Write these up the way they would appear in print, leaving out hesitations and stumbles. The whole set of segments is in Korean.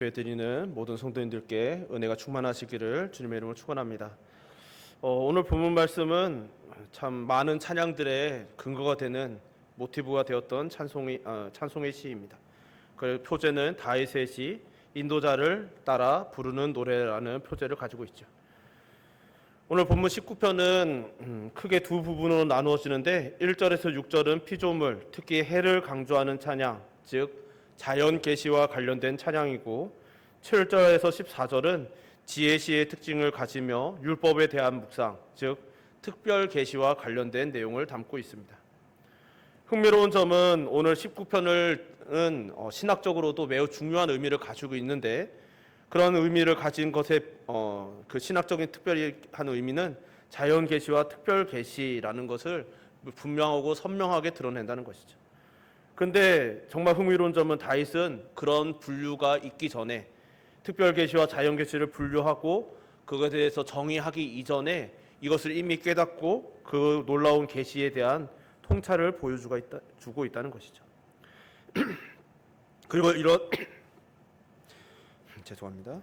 예배드리는 모든 성도님들께 은혜가 충만하시기를 주님의 이름으로 축원합니다. 오늘 본문 말씀은 참 많은 찬양들의 근거가 되는 모티브가 되었던 찬송의 시입니다. 그 표제는 다윗의 시 인도자를 따라 부르는 노래라는 표제를 가지고 있죠. 오늘 본문 19편은 크게 두 부분으로 나누어지는데 1절에서 6절은 피조물, 특히 해를 강조하는 찬양, 즉 자연 계시와 관련된 찬양이고 7절에서 14절은 지혜시의 특징을 가지며 율법에 대한 묵상, 즉 특별 계시와 관련된 내용을 담고 있습니다. 흥미로운 점은 오늘 19편은 신학적으로도 매우 중요한 의미를 가지고 있는데 그런 의미를 가진 것의 그 신학적인 특별한 의미는 자연 계시와 특별 계시라는 것을 분명하고 선명하게 드러낸다는 것이죠. 근데 정말 흥미로운 점은 다윗은 그런 분류가 있기 전에 특별 계시와 자연 계시를 분류하고 그것에 대해서 정의하기 이전에 이것을 이미 깨닫고 그 놀라운 계시에 대한 통찰을 보여주고 있다는 것이죠. 그리고 이런 죄송합니다.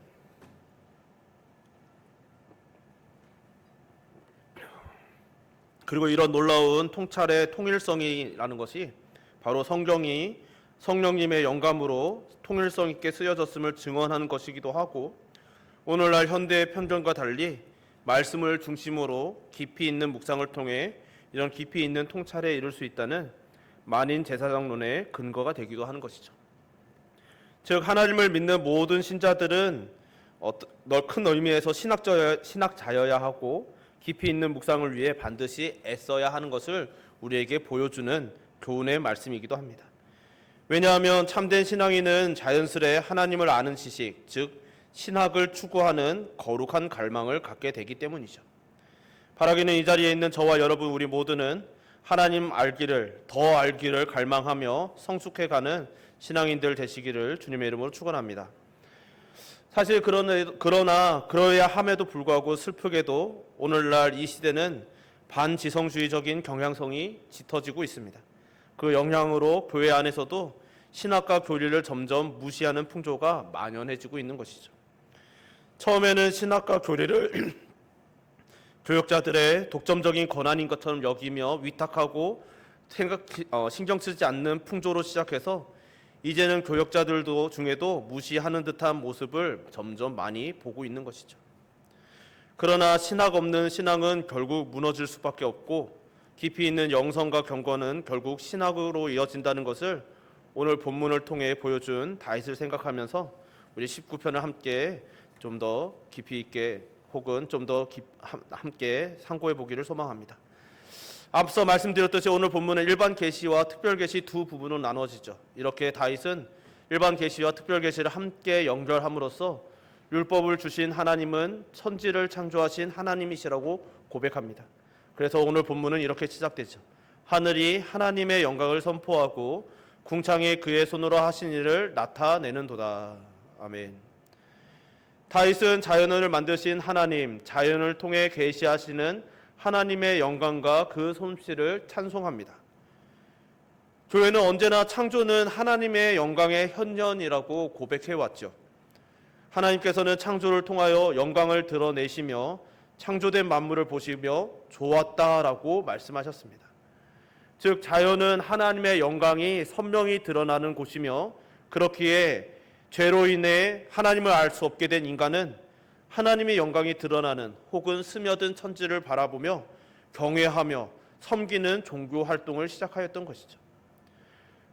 그리고 이런 놀라운 통찰의 통일성이라는 것이 바로 성경이 성령님의 영감으로 통일성 있게 쓰여졌음을 증언하는 것이기도 하고 오늘날 현대의 편견과 달리 말씀을 중심으로 깊이 있는 묵상을 통해 이런 깊이 있는 통찰에 이를 수 있다는 만인 제사장론의 근거가 되기도 하는 것이죠. 즉 하나님을 믿는 모든 신자들은 큰 의미에서 신학자여야 하고 깊이 있는 묵상을 위해 반드시 애써야 하는 것을 우리에게 보여주는 교훈의 말씀이기도 합니다. 왜냐하면 참된 신앙인은 자연스레 하나님을 아는 지식, 즉 신학을 추구하는 거룩한 갈망을 갖게 되기 때문이죠. 바라기는 이 자리에 있는 저와 여러분 우리 모두는 하나님 더 알기를 갈망하며 성숙해가는 신앙인들 되시기를 주님의 이름으로 축원합니다. 사실 그러나 그러해야 함에도 불구하고 슬프게도 오늘날 이 시대는 반지성주의적인 경향성이 짙어지고 있습니다. 그 영향으로 교회 안에서도 신학과 교리를 점점 무시하는 풍조가 만연해지고 있는 것이죠. 처음에는 신학과 교리를 교역자들의 독점적인 권한인 것처럼 여기며 위탁하고 신경 쓰지 않는 풍조로 시작해서 이제는 교역자들도 중에도 무시하는 듯한 모습을 점점 많이 보고 있는 것이죠. 그러나 신학 없는 신앙은 결국 무너질 수밖에 없고 깊이 있는 영성과 경건은 결국 신학으로 이어진다는 것을 오늘 본문을 통해 보여준 다윗을 생각하면서 우리 19편을 함께 좀 더 깊이 있게 혹은 좀 더 함께 상고해 보기를 소망합니다. 앞서 말씀드렸듯이 오늘 본문은 일반 계시와 특별 계시 두 부분으로 나눠지죠. 이렇게 다윗은 일반 계시와 특별 계시를 함께 연결함으로써 율법을 주신 하나님은 천지를 창조하신 하나님이시라고 고백합니다. 그래서 오늘 본문은 이렇게 시작되죠. 하늘이 하나님의 영광을 선포하고 궁창에 그의 손으로 하신 일을 나타내는도다. 아멘. 다윗은 자연을 만드신 하나님, 자연을 통해 계시하시는 하나님의 영광과 그 솜씨를 찬송합니다. 교회는 언제나 창조는 하나님의 영광의 현현이라고 고백해왔죠. 하나님께서는 창조를 통하여 영광을 드러내시며 창조된 만물을 보시며 좋았다라고 말씀하셨습니다. 즉 자연은 하나님의 영광이 선명히 드러나는 곳이며 그렇기에 죄로 인해 하나님을 알 수 없게 된 인간은 하나님의 영광이 드러나는 혹은 스며든 천지를 바라보며 경외하며 섬기는 종교 활동을 시작하였던 것이죠.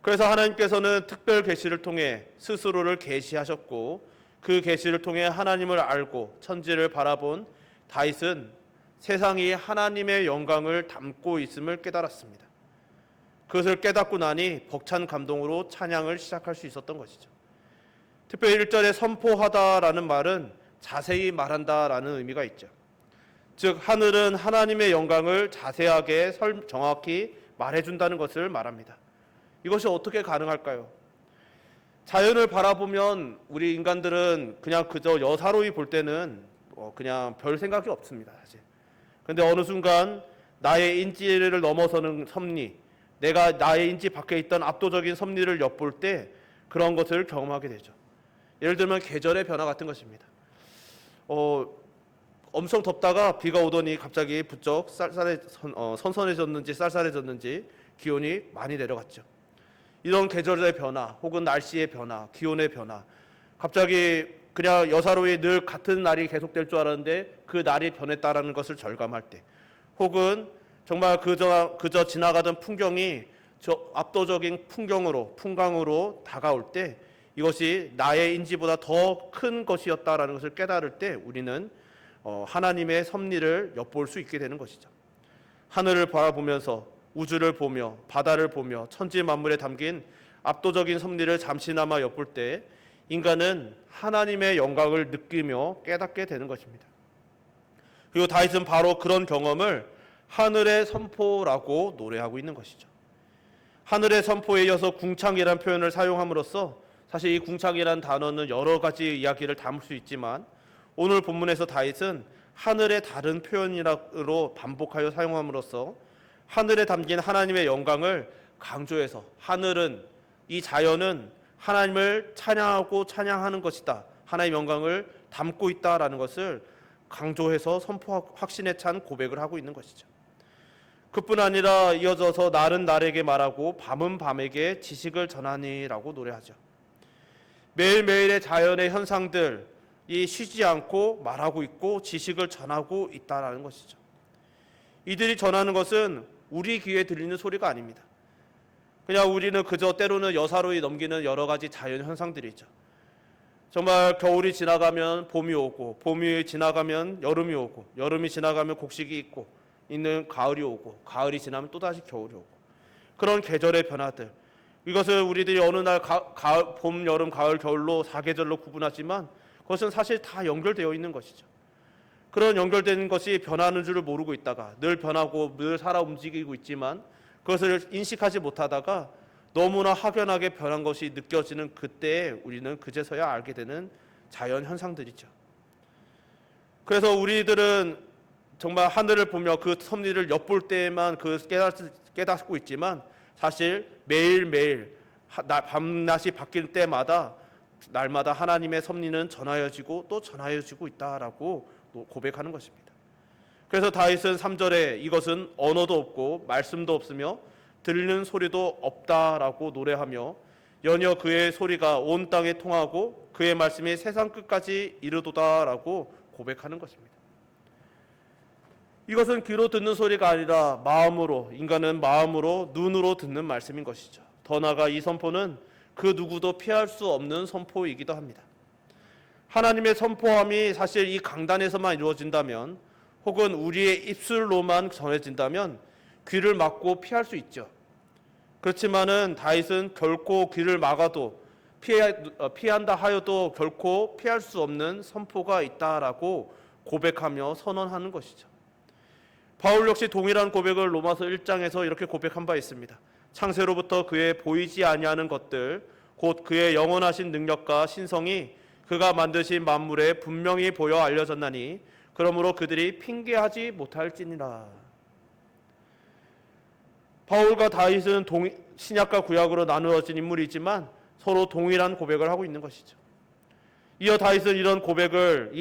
그래서 하나님께서는 특별 계시를 통해 스스로를 계시하셨고 그 계시를 통해 하나님을 알고 천지를 바라본 다윗은 세상이 하나님의 영광을 담고 있음을 깨달았습니다. 그것을 깨닫고 나니 벅찬 감동으로 찬양을 시작할 수 있었던 것이죠. 특별히 1절에 선포하다라는 말은 자세히 말한다라는 의미가 있죠. 즉 하늘은 하나님의 영광을 자세하게 정확히 말해준다는 것을 말합니다. 이것이 어떻게 가능할까요? 자연을 바라보면 우리 인간들은 그냥 그저 여사로이 볼 때는 그냥 별 생각이 없습니다. 사실. 그런데 어느 순간 나의 인지를 넘어서는 섭리, 내가 나의 인지 밖에 있던 압도적인 섭리를 엿볼 때 그런 것을 경험하게 되죠. 예를 들면 계절의 변화 같은 것입니다. 엄청 덥다가 비가 오더니 갑자기 부쩍 선선해졌는지 쌀쌀해졌는지 기온이 많이 내려갔죠. 이런 계절의 변화 혹은 날씨의 변화, 기온의 변화, 갑자기 그냥 여사로이 늘 같은 날이 계속될 줄 알았는데 그 날이 변했다라는 것을 절감할 때, 혹은 정말 그저 지나가던 풍경이 저 압도적인 풍광으로 다가올 때 이것이 나의 인지보다 더 큰 것이었다라는 것을 깨달을 때 우리는 하나님의 섭리를 엿볼 수 있게 되는 것이죠. 하늘을 바라보면서 우주를 보며 바다를 보며 천지 만물에 담긴 압도적인 섭리를 잠시나마 엿볼 때 인간은 하나님의 영광을 느끼며 깨닫게 되는 것입니다. 그리고 다윗은 바로 그런 경험을 하늘의 선포라고 노래하고 있는 것이죠. 하늘의 선포에 이어서 궁창이라는 표현을 사용함으로써 사실 이 궁창이라는 단어는 여러 가지 이야기를 담을 수 있지만 오늘 본문에서 다윗은 하늘의 다른 표현으로 반복하여 사용함으로써 하늘에 담긴 하나님의 영광을 강조해서 하늘은, 이 자연은 하나님을 찬양하는 것이다, 하나님의 영광을 담고 있다라는 것을 강조해서 확신에 찬 고백을 하고 있는 것이죠. 그뿐 아니라 이어져서 날은 날에게 말하고 밤은 밤에게 지식을 전하니라고 노래하죠. 매일매일의 자연의 현상들, 이 쉬지 않고 말하고 있고 지식을 전하고 있다라는 것이죠. 이들이 전하는 것은 우리 귀에 들리는 소리가 아닙니다. 그냥 우리는 그저 때로는 여사로이 넘기는 여러 가지 자연 현상들이죠. 정말 겨울이 지나가면 봄이 오고, 봄이 지나가면 여름이 오고, 여름이 지나가면 곡식이 있는 가을이 오고, 가을이 지나면 또다시 겨울이 오고, 그런 계절의 변화들, 이것을 우리들이 어느 날 봄, 여름, 가을, 겨울로 4계절로 구분하지만 그것은 사실 다 연결되어 있는 것이죠. 그런 연결되는 것이 변하는 줄을 모르고 있다가 늘 변하고 늘 살아 움직이고 있지만 그것을 인식하지 못하다가 너무나 확연하게 변한 것이 느껴지는 그때에 우리는 그제서야 알게 되는 자연 현상들이죠. 그래서 우리들은 정말 하늘을 보며 그 섭리를 엿볼 때에만 깨닫고 있지만 사실 매일매일 밤낮이 바뀔 때마다 날마다 하나님의 섭리는 전하여지고 또 전하여지고 있다라고 고백하는 것입니다. 그래서 다윗은 3절에 이것은 언어도 없고 말씀도 없으며 들리는 소리도 없다라고 노래하며 연이어 그의 소리가 온 땅에 통하고 그의 말씀이 세상 끝까지 이르도다라고 고백하는 것입니다. 이것은 귀로 듣는 소리가 아니라 인간은 마음으로, 눈으로 듣는 말씀인 것이죠. 더 나아가 이 선포는 그 누구도 피할 수 없는 선포이기도 합니다. 하나님의 선포함이 사실 이 강단에서만 이루어진다면, 혹은 우리의 입술로만 전해진다면 귀를 막고 피할 수 있죠. 그렇지만은 다윗은 결코 귀를 막아도 피한다 하여도 결코 피할 수 없는 선포가 있다라고 고백하며 선언하는 것이죠. 바울 역시 동일한 고백을 로마서 1장에서 이렇게 고백한 바 있습니다. 창세로부터 그의 보이지 아니하는 것들 곧 그의 영원하신 능력과 신성이 그가 만드신 만물에 분명히 보여 알려졌나니 그러므로 그들이 핑계하지 못할지니라. 바울과 다윗은 신약과 구약으로 나누어진 인물이지만 서로 동일한 고백을 하고 있는 것이죠. 이어 다윗은 이런 고백을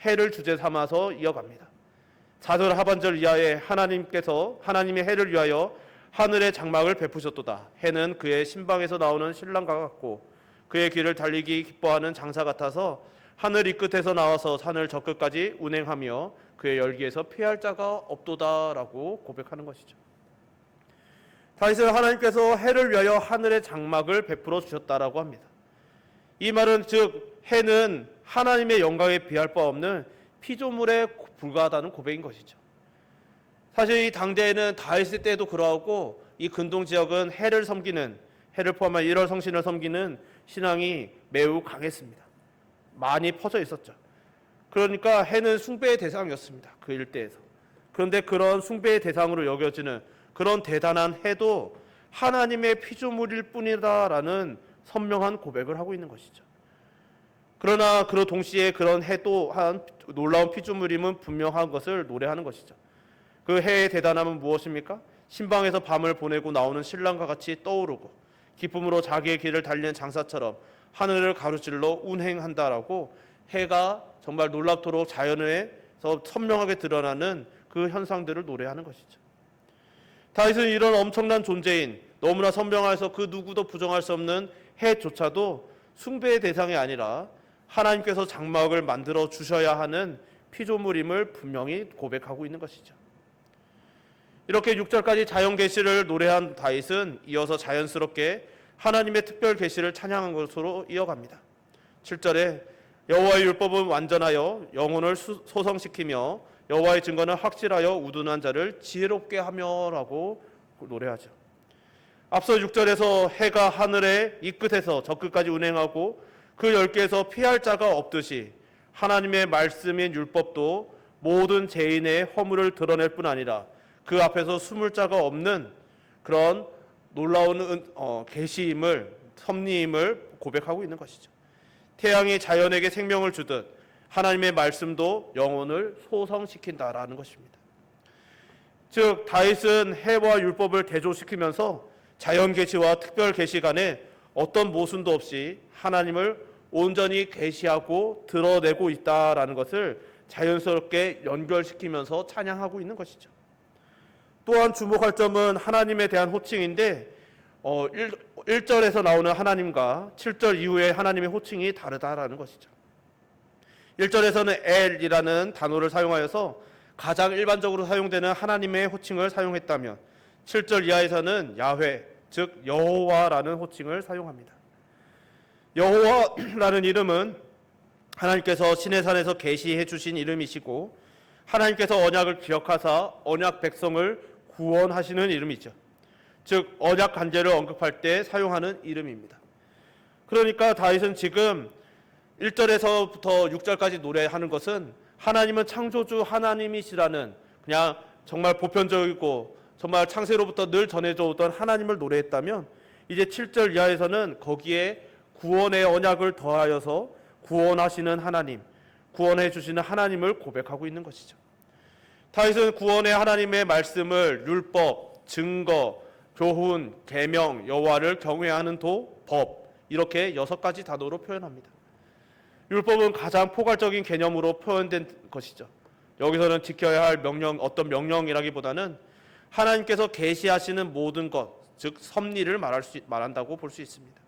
해를 주제 삼아서 이어갑니다. 4절 하반절 이하에 하나님의 해를 위하여 하늘의 장막을 베푸셨도다. 해는 그의 신방에서 나오는 신랑과 같고 그의 길을 달리기 기뻐하는 장사 같아서 하늘 이 끝에서 나와서 산을 저 끝까지 운행하며 그의 열기에서 피할 자가 없도다라고 고백하는 것이죠. 다윗은 하나님께서 해를 위하여 하늘의 장막을 베풀어 주셨다라고 합니다. 이 말은 즉 해는 하나님의 영광에 비할 바 없는 피조물에 불과하다는 고백인 것이죠. 사실 이 당대에는 다윗의 때도 그러하고 이 근동 지역은 해를 포함한 일월 성신을 섬기는 신앙이 매우 강했습니다. 많이 퍼져 있었죠. 그러니까 해는 숭배의 대상이었습니다. 그 일대에서. 그런데 그런 숭배의 대상으로 여겨지는 그런 대단한 해도 하나님의 피조물일 뿐이다라는 선명한 고백을 하고 있는 것이죠. 그러나 그 동시에 그런 해도 한 놀라운 피조물임은 분명한 것을 노래하는 것이죠. 그 해의 대단함은 무엇입니까? 신방에서 밤을 보내고 나오는 신랑과 같이 떠오르고 기쁨으로 자기의 길을 달리는 장사처럼 하늘을 가로질러 운행한다라고 해가 정말 놀랍도록 자연에서 선명하게 드러나는 그 현상들을 노래하는 것이죠. 다윗은 이런 엄청난 존재인 너무나 선명해서 그 누구도 부정할 수 없는 해조차도 숭배의 대상이 아니라 하나님께서 장막을 만들어 주셔야 하는 피조물임을 분명히 고백하고 있는 것이죠. 이렇게 6절까지 자연 계시를 노래한 다윗은 이어서 자연스럽게 하나님의 특별 계시를 찬양한 것으로 이어갑니다. 7절에 여호와의 율법은 완전하여 영혼을 소성시키며 여호와의 증거는 확실하여 우둔한 자를 지혜롭게 하며라고 노래하죠. 앞서 6절에서 해가 하늘의 이 끝에서 저 끝까지 운행하고 그 열개에서 피할 자가 없듯이 하나님의 말씀인 율법도 모든 죄인의 허물을 드러낼 뿐 아니라 그 앞에서 숨을 자가 없는 그런 놀라운 계시임을, 섭리임을 고백하고 있는 것이죠. 태양이 자연에게 생명을 주듯 하나님의 말씀도 영혼을 소성시킨다라는 것입니다. 즉 다윗은 해와 율법을 대조시키면서 자연 계시와 특별 계시 간에 어떤 모순도 없이 하나님을 온전히 계시하고 드러내고 있다라는 것을 자연스럽게 연결시키면서 찬양하고 있는 것이죠. 또한 주목할 점은 하나님에 대한 호칭인데 1절에서 나오는 하나님과 7절 이후에 하나님의 호칭이 다르다라는 것이죠. 1절에서는 엘이라는 단어를 사용하여서 가장 일반적으로 사용되는 하나님의 호칭을 사용했다면 7절 이하에서는 야훼, 즉 여호와라는 호칭을 사용합니다. 여호와라는 이름은 하나님께서 시내산에서 계시해 주신 이름이시고 하나님께서 언약을 기억하사 언약 백성을 구원하시는 이름이죠. 즉 언약 관계를 언급할 때 사용하는 이름입니다. 그러니까 다윗은 지금 1절에서부터 6절까지 노래하는 것은 하나님은 창조주 하나님이시라는 그냥 정말 보편적이고 정말 창세로부터 늘 전해져 오던 하나님을 노래했다면 이제 7절 이하에서는 거기에 구원의 언약을 더하여서 구원하시는 하나님, 구원해 주시는 하나님을 고백하고 있는 것이죠. 다윗은 구원의 하나님의 말씀을 율법, 증거, 교훈, 계명, 여호와를 경외하는 도, 법 이렇게 6가지 단어로 표현합니다. 율법은 가장 포괄적인 개념으로 표현된 것이죠. 여기서는 지켜야 할 명령, 어떤 명령이라기보다는 하나님께서 계시하시는 모든 것, 즉 섭리를 말한다고 볼 수 있습니다.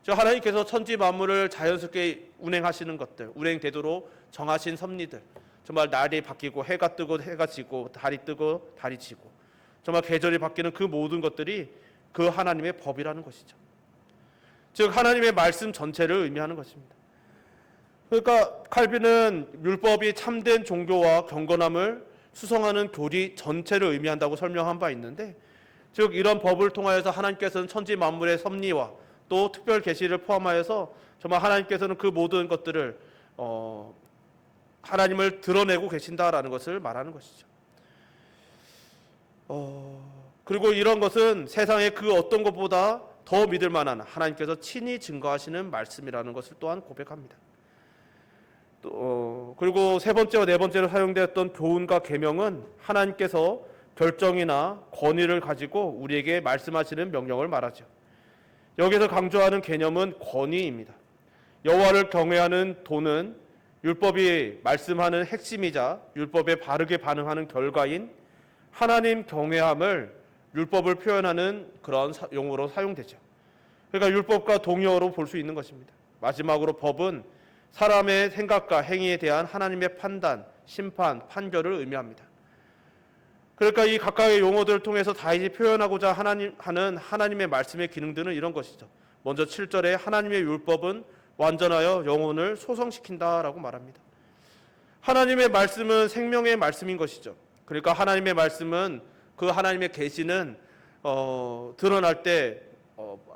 즉 하나님께서 천지 만물을 자연스럽게 운행하시는 것들, 운행되도록 정하신 섭리들, 정말 날이 바뀌고 해가 뜨고 해가 지고 달이 뜨고 달이 지고 정말 계절이 바뀌는 그 모든 것들이 그 하나님의 법이라는 것이죠. 즉 하나님의 말씀 전체를 의미하는 것입니다. 그러니까 칼빈은 율법이 참된 종교와 경건함을 수성하는 교리 전체를 의미한다고 설명한 바 있는데, 즉 이런 법을 통하여서 하나님께서는 천지 만물의 섭리와 또 특별 계시를 포함하여서 정말 하나님께서는 그 모든 것들을 하나님을 드러내고 계신다라는 것을 말하는 것이죠. 그리고 이런 것은 세상의 그 어떤 것보다 더 믿을 만한 하나님께서 친히 증거하시는 말씀이라는 것을 또한 고백합니다. 그리고 세 번째와 네 번째로 사용되었던 교훈과 계명은 하나님께서 결정이나 권위를 가지고 우리에게 말씀하시는 명령을 말하죠. 여기서 강조하는 개념은 권위입니다. 여호와를 경외하는 도는 율법이 말씀하는 핵심이자 율법에 바르게 반응하는 결과인 하나님 경외함을 율법을 표현하는 그런 용어로 사용되죠. 그러니까 율법과 동의어로 볼 수 있는 것입니다. 마지막으로 법은 사람의 생각과 행위에 대한 하나님의 판단, 심판, 판결을 의미합니다. 그러니까 이 각각의 용어들을 통해서 다윗이 표현하고자 하는 하나님의 말씀의 기능들은 이런 것이죠. 먼저 7절에 하나님의 율법은 완전하여 영혼을 소성시킨다라고 말합니다. 하나님의 말씀은 생명의 말씀인 것이죠. 그러니까 하나님의 말씀은 그 하나님의 계시는 드러날 때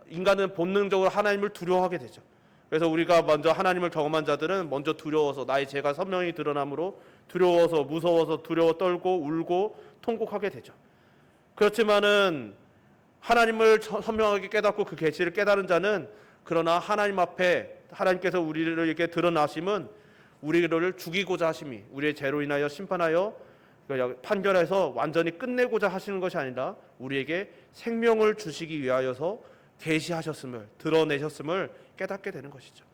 인간은 본능적으로 하나님을 두려워하게 되죠. 그래서 우리가 먼저 하나님을 경험한 자들은 먼저 두려워서 나의 죄가 선명히 드러나므로 두려워서 무서워서 두려워 떨고 울고 통곡하게 되죠. 그렇지만은 하나님을 선명하게 깨닫고 그 계시를 깨달은 자는 그러나 하나님 앞에 하나님께서 우리를 이렇게 드러나심은 우리를 죽이고자 하심이 우리의 죄로 인하여 심판하여 판결해서 완전히 끝내고자 하시는 것이 아니라 우리에게 생명을 주시기 위하여서 계시하셨음을, 드러내셨음을 깨닫게 되는 것이죠.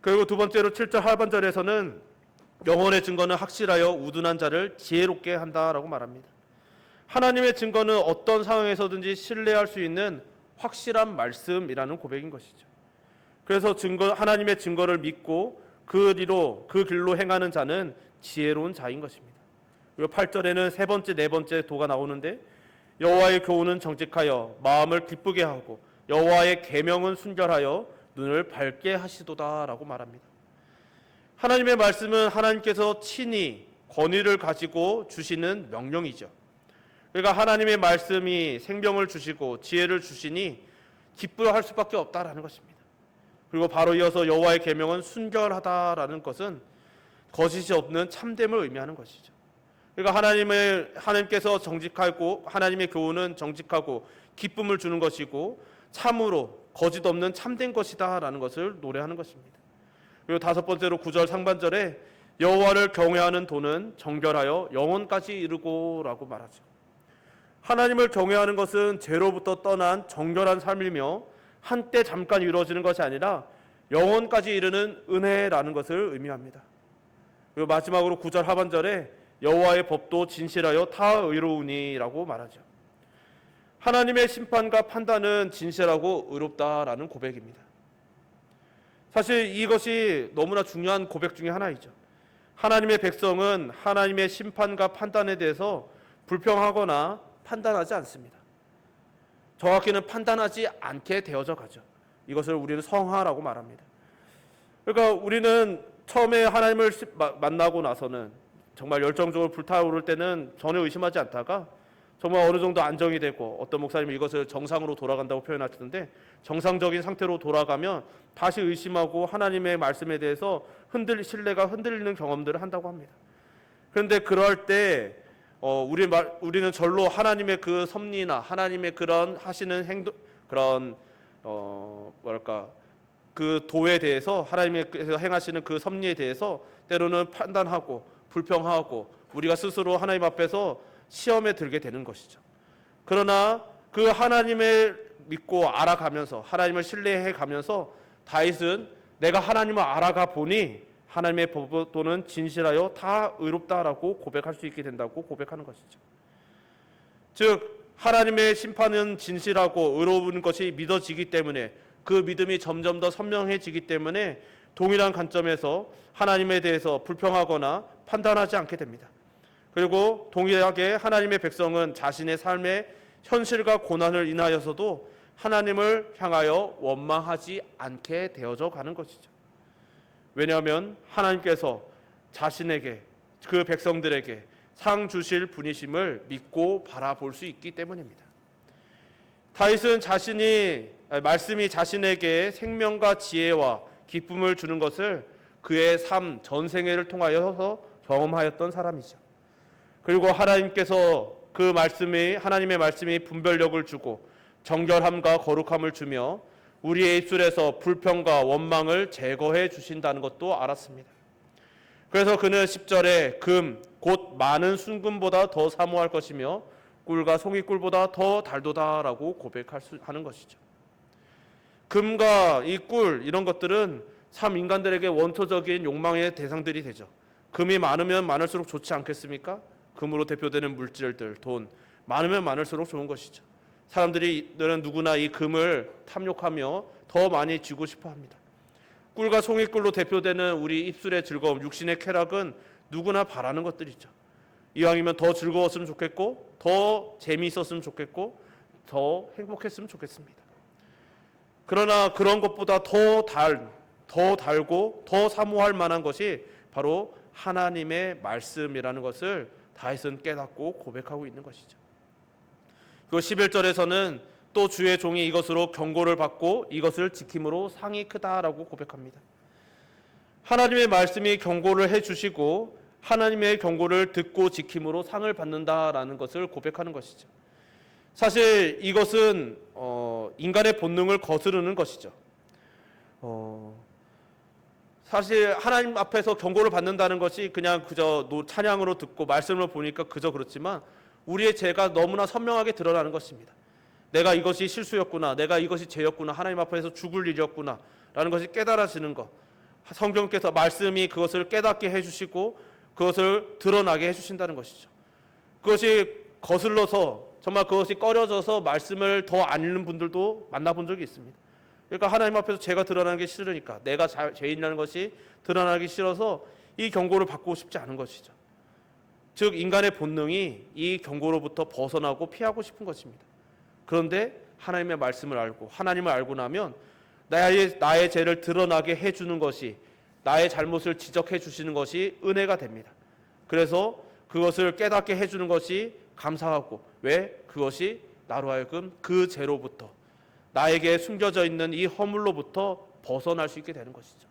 그리고 두 번째로 7절 하반절에서는 영혼의 증거는 확실하여 우둔한 자를 지혜롭게 한다라고 말합니다. 하나님의 증거는 어떤 상황에서든지 신뢰할 수 있는 확실한 말씀이라는 고백인 것이죠. 그래서 하나님의 증거를 믿고 그 길로 행하는 자는 지혜로운 자인 것입니다. 그리고 8절에는 세 번째, 네 번째 도가 나오는데 여호와의 교훈은 정직하여 마음을 기쁘게 하고 여호와의 계명은 순결하여 눈을 밝게 하시도다라고 말합니다. 하나님의 말씀은 하나님께서 친히 권위를 가지고 주시는 명령이죠. 그러니까 하나님의 말씀이 생명을 주시고 지혜를 주시니 기뻐할 수밖에 없다라는 것입니다. 그리고 바로 이어서 여호와의 계명은 순결하다라는 것은 거짓이 없는 참됨을 의미하는 것이죠. 그러니까 하나님께서 정직하고 하나님의 교훈은 정직하고 기쁨을 주는 것이고 참으로 거짓 없는 참된 것이다라는 것을 노래하는 것입니다. 그리고 다섯 번째로 9절 상반절에 여호와를 경외하는 도는 정결하여 영혼까지 이르고라고 말하죠. 하나님을 경외하는 것은 죄로부터 떠난 정결한 삶이며 한때 잠깐 이루어지는 것이 아니라 영혼까지 이르는 은혜라는 것을 의미합니다. 그리고 마지막으로 9절 하반절에 여호와의 법도 진실하여 다 의로우니라고 말하죠. 하나님의 심판과 판단은 진실하고 의롭다라는 고백입니다. 사실 이것이 너무나 중요한 고백 중에 하나이죠. 하나님의 백성은 하나님의 심판과 판단에 대해서 불평하거나 판단하지 않습니다. 정확히는 판단하지 않게 되어져 가죠. 이것을 우리는 성화라고 말합니다. 그러니까 우리는 처음에 하나님을 만나고 나서는 정말 열정적으로 불타오를 때는 전혀 의심하지 않다가 정말 어느 정도 안정이 되고 어떤 목사님이 이것을 정상으로 돌아간다고 표현하시는데 정상적인 상태로 돌아가면 다시 의심하고 하나님의 말씀에 대해서 신뢰가 흔들리는 경험들을 한다고 합니다. 그런데 그럴 때 우리는 절로 하나님의 그 섭리나 하나님의 그런 하시는 행동 그 도에 대해서 하나님께서 행하시는 그 섭리에 대해서 때로는 판단하고 불평하고 우리가 스스로 하나님 앞에서 시험에 들게 되는 것이죠. 그러나 그 하나님을 믿고 알아가면서 하나님을 신뢰해 가면서 다윗은 내가 하나님을 알아가 보니 하나님의 법도는 진실하여 다 의롭다라고 고백할 수 있게 된다고 고백하는 것이죠. 즉 하나님의 심판은 진실하고 의로운 것이 믿어지기 때문에 그 믿음이 점점 더 선명해지기 때문에 동일한 관점에서 하나님에 대해서 불평하거나 판단하지 않게 됩니다. 그리고 동일하게 하나님의 백성은 자신의 삶의 현실과 고난을 인하여서도 하나님을 향하여 원망하지 않게 되어져 가는 것이죠. 왜냐하면 하나님께서 자신에게 그 백성들에게 상 주실 분이심을 믿고 바라볼 수 있기 때문입니다. 다윗은 말씀이 자신에게 생명과 지혜와 기쁨을 주는 것을 그의 삶 전생애를 통하여서 경험하였던 사람이죠. 그리고 하나님께서 하나님의 말씀이 분별력을 주고 정결함과 거룩함을 주며 우리의 입술에서 불평과 원망을 제거해 주신다는 것도 알았습니다. 그래서 그는 10절에 금 곧 많은 순금보다 더 사모할 것이며 꿀과 송이꿀보다 더 달도다라고 고백하는 것이죠. 금과 이 꿀 이런 것들은 참 인간들에게 원초적인 욕망의 대상들이 되죠. 금이 많으면 많을수록 좋지 않겠습니까? 금으로 대표되는 물질들, 돈 많으면 많을수록 좋은 것이죠. 사람들은 누구나 이 금을 탐욕하며 더 많이 쥐고 싶어 합니다. 꿀과 송이꿀로 대표되는 우리 입술의 즐거움, 육신의 쾌락은 누구나 바라는 것들이죠. 이왕이면 더 즐거웠으면 좋겠고 더 재미있었으면 좋겠고 더 행복했으면 좋겠습니다. 그러나 그런 것보다 더 달고 더 사모할 만한 것이 바로 하나님의 말씀이라는 것을 다윗은 깨닫고 고백하고 있는 것이죠. 그리고 11절에서는 또 주의 종이 이것으로 경고를 받고 이것을 지킴으로 상이 크다라고 고백합니다. 하나님의 말씀이 경고를 해주시고 하나님의 경고를 듣고 지킴으로 상을 받는다라는 것을 고백하는 것이죠. 사실 이것은 인간의 본능을 거스르는 것이죠. 사실 하나님 앞에서 경고를 받는다는 것이 그냥 그저 찬양으로 듣고 말씀을 보니까 그저 그렇지만 우리의 죄가 너무나 선명하게 드러나는 것입니다. 내가 이것이 실수였구나, 내가 이것이 죄였구나, 하나님 앞에서 죽을 일이었구나 라는 것이 깨달아지는 것, 성경께서 말씀이 그것을 깨닫게 해주시고 그것을 드러나게 해주신다는 것이죠. 그것이 거슬러서 정말 그것이 꺼려져서 말씀을 더 안 읽는 분들도 만나본 적이 있습니다. 그러니까 하나님 앞에서 죄가 드러나는 게 싫으니까, 내가 죄인이라는 것이 드러나기 싫어서 이 경고를 받고 싶지 않은 것이죠. 즉 인간의 본능이 이 경고로부터 벗어나고 피하고 싶은 것입니다. 그런데 하나님의 말씀을 알고 하나님을 알고 나면 나의 죄를 드러나게 해주는 것이, 나의 잘못을 지적해 주시는 것이 은혜가 됩니다. 그래서 그것을 깨닫게 해주는 것이 감사하고, 왜? 그것이 나로 하여금 그 죄로부터, 나에게 숨겨져 있는 이 허물로부터 벗어날 수 있게 되는 것이죠.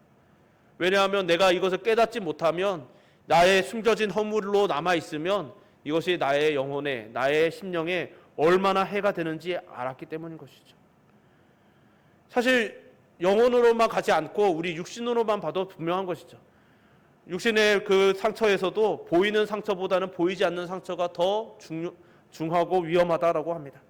왜냐하면 내가 이것을 깨닫지 못하면, 나의 숨겨진 허물로 남아있으면 이것이 나의 영혼에, 나의 심령에 얼마나 해가 되는지 알았기 때문인 것이죠. 사실 영혼으로만 가지 않고 우리 육신으로만 봐도 분명한 것이죠. 육신의 그 상처에서도 보이는 상처보다는 보이지 않는 상처가 더 중하고 위험하다라고 합니다.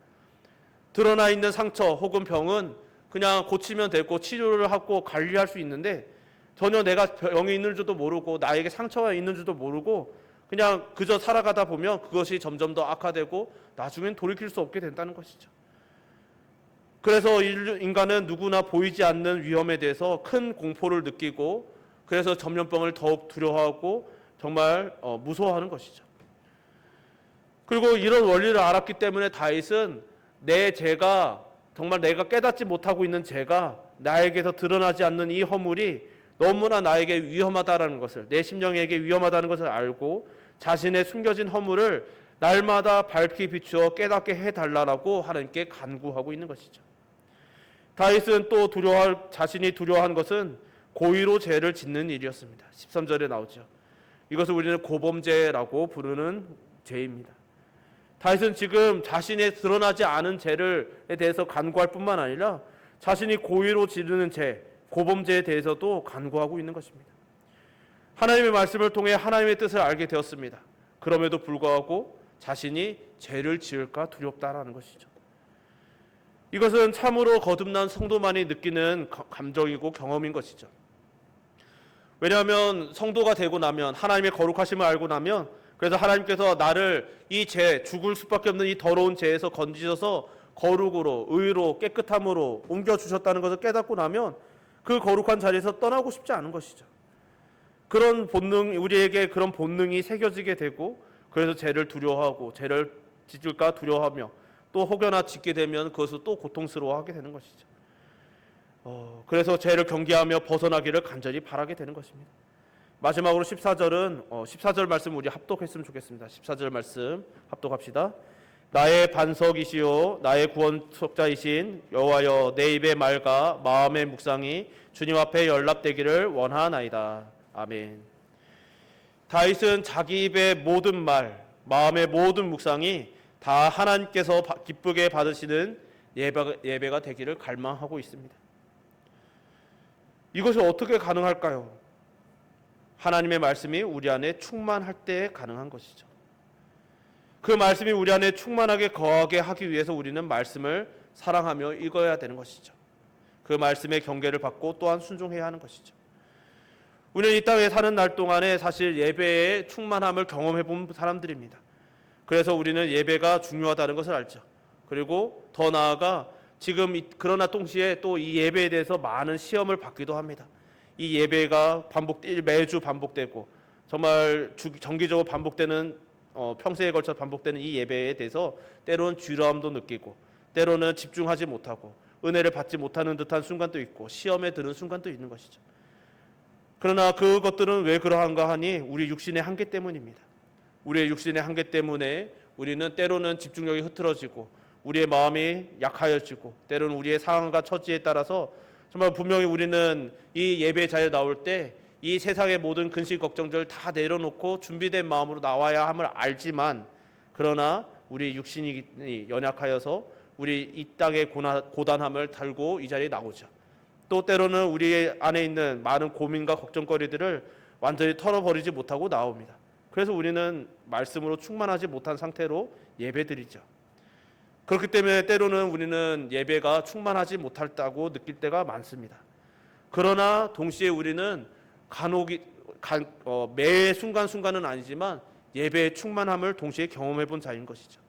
드러나 있는 상처 혹은 병은 그냥 고치면 되고 치료를 하고 관리할 수 있는데, 전혀 내가 병이 있는 줄도 모르고 나에게 상처가 있는 줄도 모르고 그냥 그저 살아가다 보면 그것이 점점 더 악화되고 나중엔 돌이킬 수 없게 된다는 것이죠. 그래서 인간은 누구나 보이지 않는 위험에 대해서 큰 공포를 느끼고, 그래서 전염병을 더욱 두려워하고 정말 무서워하는 것이죠. 그리고 이런 원리를 알았기 때문에 다윗은 내 죄가, 정말 내가 깨닫지 못하고 있는 죄가, 나에게서 드러나지 않는 이 허물이 너무나 나에게 위험하다라는 것을, 내 심령에게 위험하다는 것을 알고 자신의 숨겨진 허물을 날마다 밝히 비추어 깨닫게 해달라고 하나님께 간구하고 있는 것이죠. 다윗은 또 자신이 두려워한 것은 고의로 죄를 짓는 일이었습니다. 13절에 나오죠. 이것을 우리는 고범죄라고 부르는 죄입니다. 다윗은 지금 자신의 드러나지 않은 죄에 대해서 간구할 뿐만 아니라 자신이 고의로 지르는 죄, 고범죄에 대해서도 간구하고 있는 것입니다. 하나님의 말씀을 통해 하나님의 뜻을 알게 되었습니다. 그럼에도 불구하고 자신이 죄를 지을까 두렵다라는 것이죠. 이것은 참으로 거듭난 성도만이 느끼는 감정이고 경험인 것이죠. 왜냐하면 성도가 되고 나면, 하나님의 거룩하심을 알고 나면, 그래서 하나님께서 나를 이 죄, 죽을 수밖에 없는 이 더러운 죄에서 건지셔서 거룩으로, 의로, 깨끗함으로 옮겨주셨다는 것을 깨닫고 나면 그 거룩한 자리에서 떠나고 싶지 않은 것이죠. 그런 본능, 우리에게 그런 본능이 새겨지게 되고, 그래서 죄를 두려워하고 죄를 짓을까 두려워하며 또 혹여나 짓게 되면 그것을 또 고통스러워하게 되는 것이죠. 그래서 죄를 경계하며 벗어나기를 간절히 바라게 되는 것입니다. 마지막으로 14절 말씀 우리 합독했으면 좋겠습니다. 14절 말씀 합독합시다. 나의 반석이시요 나의 구원석자이신 여호와여, 내 입의 말과 마음의 묵상이 주님 앞에 연락되기를 원하나이다. 아멘. 다윗은 자기 입의 모든 말, 마음의 모든 묵상이 다 하나님께서 기쁘게 받으시는 예배가 되기를 갈망하고 있습니다. 이것이 어떻게 가능할까요? 하나님의 말씀이 우리 안에 충만할 때 가능한 것이죠. 그 말씀이 우리 안에 충만하게 거하게 하기 위해서 우리는 말씀을 사랑하며 읽어야 되는 것이죠. 그 말씀의 경계를 받고 또한 순종해야 하는 것이죠. 우리는 이 땅에 사는 날 동안에 사실 예배의 충만함을 경험해 본 사람들입니다. 그래서 우리는 예배가 중요하다는 것을 알죠. 그리고 더 나아가 지금 그러나 동시에 또 이 예배에 대해서 많은 시험을 받기도 합니다. 이 예배가 매주 반복되고 정말 정기적으로 반복되는 평생에 걸쳐 반복되는 이 예배에 대해서 때로는 지루함도 느끼고, 때로는 집중하지 못하고 은혜를 받지 못하는 듯한 순간도 있고 시험에 드는 순간도 있는 것이죠. 그러나 그것들은 왜 그러한가 하니 우리 육신의 한계 때문입니다. 우리의 육신의 한계 때문에 우리는 때로는 집중력이 흐트러지고 우리의 마음이 약하여지고, 때로는 우리의 상황과 처지에 따라서 정말 분명히 우리는 이 예배 자리에 나올 때 이 세상의 모든 근심 걱정들을 다 내려놓고 준비된 마음으로 나와야 함을 알지만, 그러나 우리 육신이 연약하여서 우리 이 땅의 고단함을 달고 이 자리에 나오죠. 또 때로는 우리 안에 있는 많은 고민과 걱정거리들을 완전히 털어버리지 못하고 나옵니다. 그래서 우리는 말씀으로 충만하지 못한 상태로 예배드리죠. 그렇기 때문에 때로는 우리는 예배가 충만하지 못했다고 느낄 때가 많습니다. 그러나 동시에 우리는 매 순간순간은 아니지만 예배의 충만함을 동시에 경험해 본 자인 것이죠.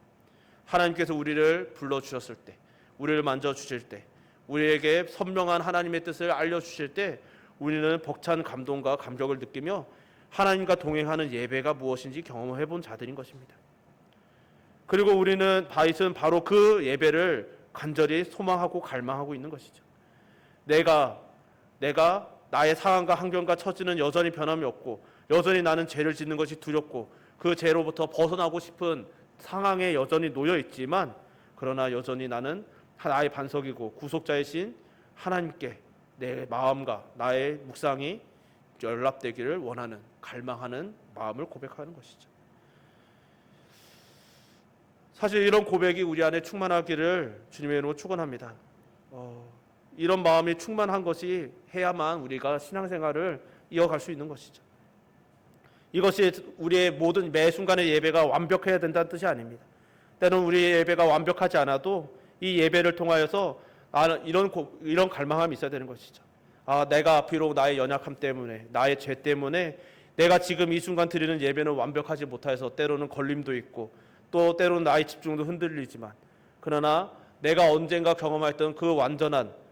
하나님께서 우리를 불러주셨을 때, 우리를 만져주실 때, 우리에게 선명한 하나님의 뜻을 알려주실 때 우리는 벅찬 감동과 감격을 느끼며 하나님과 동행하는 예배가 무엇인지 경험해 본 자들인 것입니다. 그리고 우리는 다윗은 바로 그 예배를 간절히 소망하고 갈망하고 있는 것이죠. 내가 나의 상황과 환경과 처지는 여전히 변함이 없고 여전히 나는 죄를 짓는 것이 두렵고 그 죄로부터 벗어나고 싶은 상황에 여전히 놓여 있지만 그러나 여전히 나는 나의 반석이고 구속자이신 하나님께 내 마음과 나의 묵상이 연락되기를 원하는 갈망하는 마음을 고백하는 것이죠. 사실 이런 고백이 우리 안에 충만하기를 주님의 이름으로 축원합니다. 이런 마음이 충만한 것이 해야만 우리가 신앙생활을 이어갈 수 있는 것이죠. 이것이 우리의 모든 매 순간의 예배가 완벽해야 된다는 뜻이 아닙니다. 때로는 우리의 예배가 완벽하지 않아도 이 예배를 통하여서 이런 갈망함이 있어야 되는 것이죠. 내가 비록 나의 연약함 때문에 나의 죄 때문에 내가 지금 이 순간 드리는 예배는 완벽하지 못해서 때로는 걸림도 있고 또 때로는 나의 집중도 흔들리지만 그러나 내가 언젠가 경험했던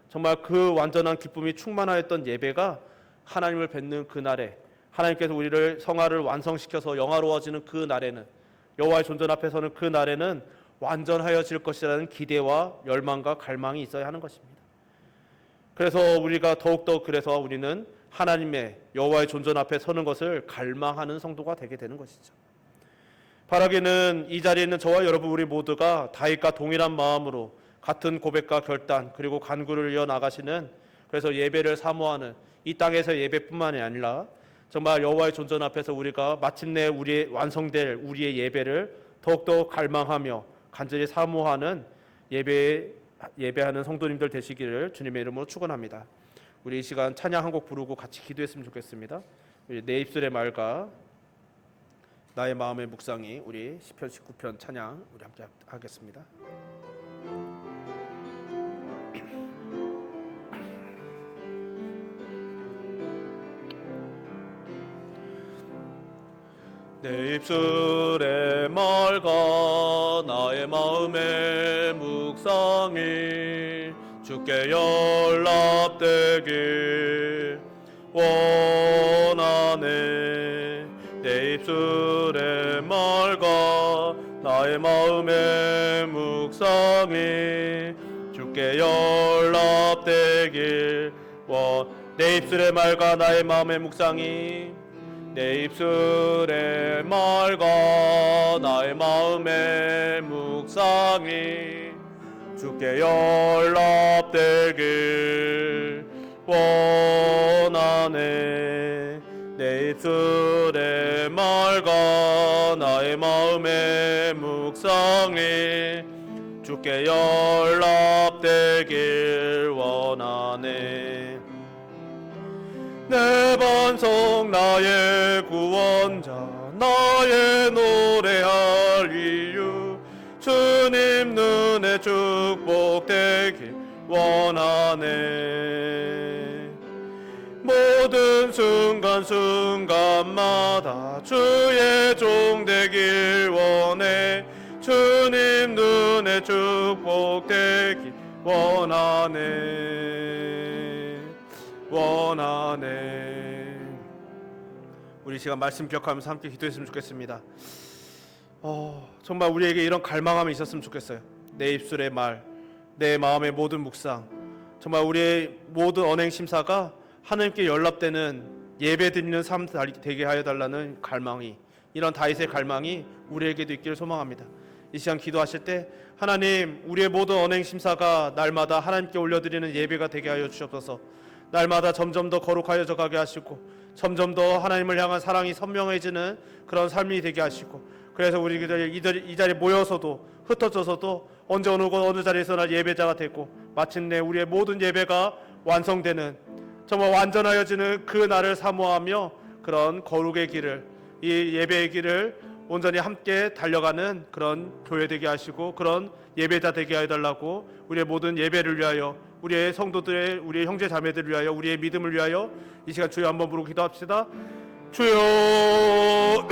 정말 그 완전한 기쁨이 충만하였던 예배가 하나님을 뵙는 그날에 하나님께서 우리를 성화를 완성시켜서 영화로워지는 그 날에는 여호와의 존전 앞에 서는 그 날에는 완전하여질 것이라는 기대와 열망과 갈망이 있어야 하는 것입니다. 그래서 우리가 더욱더 그래서 우리는 하나님의 여호와의 존전 앞에 서는 것을 갈망하는 성도가 되게 되는 것이죠. 바라기는 이 자리에 있는 저와 여러분 우리 모두가 다윗과 동일한 마음으로 같은 고백과 결단 그리고 간구를 이어나가시는 그래서 예배를 사모하는 이 땅에서 예배뿐만이 아니라 정말 여호와의 존전 앞에서 우리가 마침내 완성될 우리의 예배를 더욱더 갈망하며 간절히 사모하는 예배하는 성도님들 되시기를 주님의 이름으로 축원합니다. 우리 이 시간 찬양 한 곡 부르고 같이 기도했으면 좋겠습니다. 내 입술의 말과 나의 마음의 묵상이 우리 시편 19편 찬양 우리 함께 하겠습니다. 내 입술의 말과 나의 마음의 묵상이 주께 연락되길 원하네. 내 입술의 말과 나의 마음의 묵상이 주께 연락되길 내 입술의 말과 나의 마음의 묵상이 내 입술의 말과 나의 마음의 묵상이 주께 연락되길 원하네. 내 입술의 말과 나의 마음의 묵상이 주께 연락되길 원하네. 내 반석 나의 구원자 나의 노래할 이유 주님 눈에 축복되길 원하네. 모든 순간순간마다 주의 종 되길 원해. 주님 눈에 축복되길 원하네. 우리 시간 말씀 기억하면서 함께 기도했으면 좋겠습니다. 정말 우리에게 이런 갈망함이 있었으면 좋겠어요. 내 입술의 말, 내 마음의 모든 묵상, 정말 우리의 모든 언행 심사가 하나님께 연락되는 예배 드리는 삶 되게 하여 달라는 갈망이, 이런 다윗의 갈망이 우리에게도 있기를 소망합니다. 이 시간 기도하실 때 하나님, 우리의 모든 언행 심사가 날마다 하나님께 올려드리는 예배가 되게 하여 주옵소서. 날마다 점점 더 거룩하여져 가게 하시고 점점 더 하나님을 향한 사랑이 선명해지는 그런 삶이 되게 하시고, 그래서 우리 이 자리에 모여서도 흩어져서도 언제 어느 곳 어느 자리에서나 예배자가 되고 마침내 우리의 모든 예배가 완성되는 정말 완전하여지는 그 날을 사모하며 그런 거룩의 길을, 이 예배의 길을 온전히 함께 달려가는 그런 교회 되게 하시고 그런 예배자 되게 해달라고 우리의 모든 예배를 위하여 우리의 성도들의 우리의 형제 자매들을 위하여 우리의 믿음을 위하여 이 시간 주여 한번 부르고 기도합시다. 주여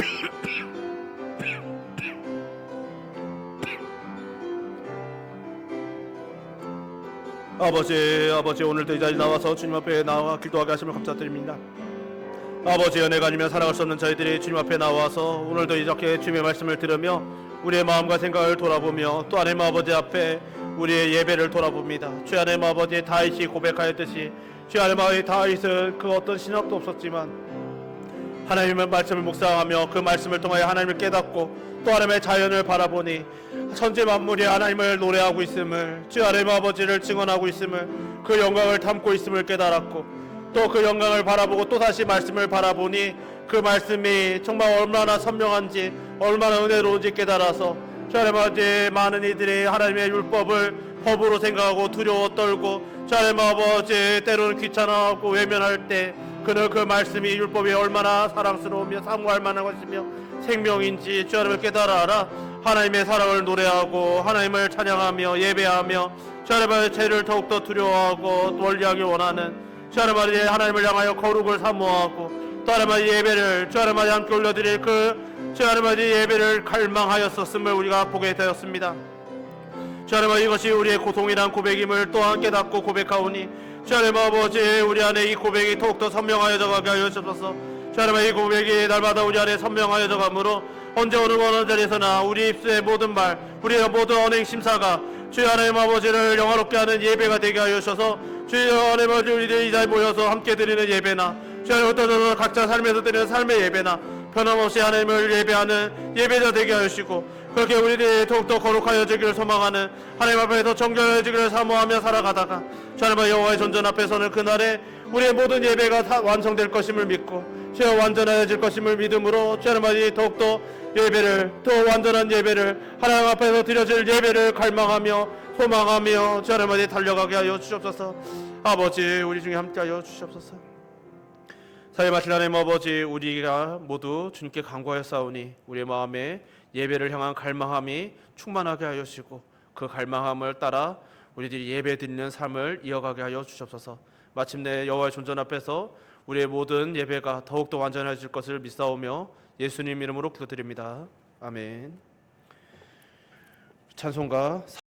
아버지 오늘도 이 자리에 나와서 주님 앞에 나와 기도하게 하심을 감사드립니다. 아버지 은혜가 아니면 살아갈 수 없는 저희들이 주님 앞에 나와서 오늘도 이렇게 주님의 말씀을 들으며 우리의 마음과 생각을 돌아보며 또 하나님 아버지 앞에 우리의 예배를 돌아봅니다. 주 하나님 아버지 다윗이 고백하였듯이 주 하나님 아버지 다윗은 그 어떤 신학도 없었지만 하나님의 말씀을 묵상하며 그 말씀을 통하여 하나님을 깨닫고 또 하나님의 자연을 바라보니 천지 만물이 하나님을 노래하고 있음을 주 하나님 아버지를 증언하고 있음을 그 영광을 담고 있음을 깨달았고 또 그 영광을 바라보고 또다시 말씀을 바라보니 그 말씀이 정말 얼마나 선명한지 얼마나 은혜로운지 깨달아서 주 하나님 아버지 많은 이들이 하나님의 율법을 법으로 생각하고 두려워 떨고 주 하나님 아버지 때로는 귀찮아하고 외면할 때 그는 그 말씀이 율법이 얼마나 사랑스러우며 사모할 만한 것이며 생명인지 주 하나님을 깨달아라. 하나님의 사랑을 노래하고 하나님을 찬양하며 예배하며 주 하나님의 죄를 더욱더 두려워하고 멀리하기 원하는 주 하나님을 향하여 거룩을 사모하고 또 하나님의 예배를 주 하나님의 함께 올려드릴 그 주 하나님의 예배를 갈망하였었음을 우리가 보게 되었습니다. 주 하나님 이것이 우리의 고통이란 고백임을 또한 깨닫고 고백하오니 주 하나님 아버지 우리 안에 이 고백이 더욱더 선명하여져 가게 하여 주옵소서. 주 하나님 이 고백이 날마다 우리 안에 선명하여져 가므로 언제 어느 자리에서나 우리 입술의 모든 말 우리의 모든 언행 심사가 주 하나님 아버지를 영화롭게 하는 예배가 되게 하여 주셔서 주 하나님 아버지 우리들이 이 자리에 모여서 함께 드리는 예배나 주 하나님 어떤 각자 삶에서 드리는 삶의 예배나 변함없이 하나님을 예배하는 예배자 되게 하시고 그렇게 우리들이 더욱더 거룩하여지기를 소망하는 하나님 앞에서 정결해지기를 사모하며 살아가다가 주 하나님 여호와의 존전 앞에서는 그날에 우리의 모든 예배가 완성될 것임을 믿고 주여 완전해질 것임을 믿음으로 주 하나님 더욱더 예배를 또 완전한 예배를 하나님 앞에서 드려질 예배를 갈망하며 소망하며 주 하나님 달려가게 하여 주시옵소서. 아버지 우리 중에 함께하여 주시옵소서. 사회 마실 하나님 아버지 우리가 모두 주님께 간구하였사오니 우리의 마음에 예배를 향한 갈망함이 충만하게 하여주시고 그 갈망함을 따라 우리들이 예배 드리는 삶을 이어가게 하여 주시옵소서. 마침내 여호와의 존전 앞에서 우리의 모든 예배가 더욱더 완전해질 것을 믿사오며 예수님 이름으로 기도드립니다. 아멘. 찬송가